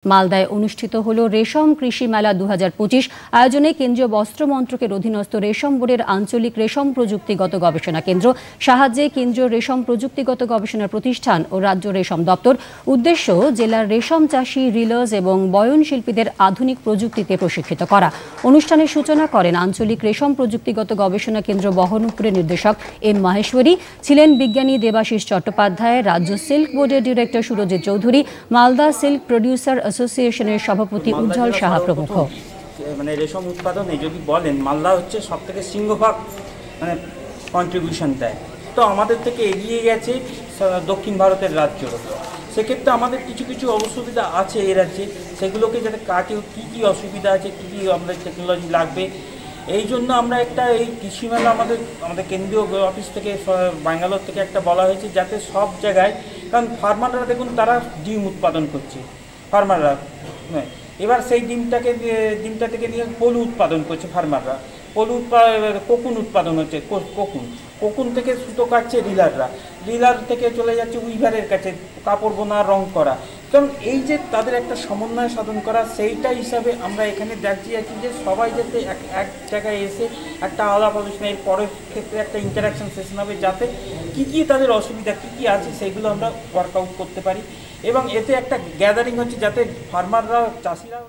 মালদায় অনুষ্ঠিত হল রেশম কৃষি মেলা 2025 আয়োজনে কেন্দ্রীয় বস্ত্র মন্ত্রকের অধীনস্থ রেশম বোর্ডের আঞ্চলিক রেশম প্রযুক্তিগত গবেষণা কেন্দ্র সাহায্যে কেন্দ্রীয় রেশম প্রযুক্তিগত গবেষণা প্রতিষ্ঠান ও রাজ্য রেশম দপ্তর উদ্দেশ্য জেলার রেশম চাষী রিলার্স এবং বয়ন শিল্পীদের আধুনিক প্রযুক্তিতে প্রশিক্ষিত করা। অনুষ্ঠানের সূচনা করেন আঞ্চলিক রেশম প্রযুক্তিগত গবেষণা কেন্দ্র বহরমপুরের নির্দেশক এম মাহেশ্বরী, ছিলেন বিজ্ঞানী দেবাশিস চট্টোপাধ্যায়, রাজ্য সিল্ক বোর্ডের director Surajit Chowdhury, Malda silk producer অ্যাসোসিয়েশনের সভাপতি উজ্জ্বল সাহা প্রমুখ। মানে রেশম উৎপাদনে যদি বলেন মালদা হচ্ছে সবথেকে সিংহভাগ কন্ট্রিবিউশন দেয়, তো আমাদের থেকে এগিয়ে গেছে দক্ষিণ ভারতের রাজ্য। সেক্ষেত্রে আমাদের কিছু কিছু অসুবিধা আছে এই রাজ্যে, সেগুলোকে যাতে কাটে, কী কী অসুবিধা আছে, কী কী আমাদের টেকনোলজি লাগবে, এই জন্য আমরা একটা এই কৃষি মেলা আমাদের কেন্দ্রীয় অফিস থেকে ব্যাঙ্গালোর থেকে একটা বলা হয়েছে, যাতে সব জায়গায়, কারণ ফার্মাররা দেখুন তারা ডিম উৎপাদন করছে ফার্মাররা, এবার সেই ডিমটা থেকে নিয়ে পলু উৎপাদন করছে ফার্মাররা, কোকুন উৎপাদন হচ্ছে, কোকুন থেকে সুতো কাটছে রিলার থেকে চলে যাচ্ছে উইভারের কাছে কাপড় বোনা, রং করা। কারণ এই যে তাদের একটা সমন্বয় সাধন করা, সেইটা হিসাবে আমরা এখানে দেখছি যে সবাই যাতে এক জায়গায় এসে একটা আলাপ আলোচনা, এর পরের ক্ষেত্রে একটা ইন্টারাকশন সেশন হবে, যাতে কী কী তাদের অসুবিধা কী কী আছে সেইগুলো আমরা ওয়ার্কআউট করতে পারি, এবং এতে একটা গ্যাদারিং হচ্ছে যাতে ফার্মাররা, চাষিরা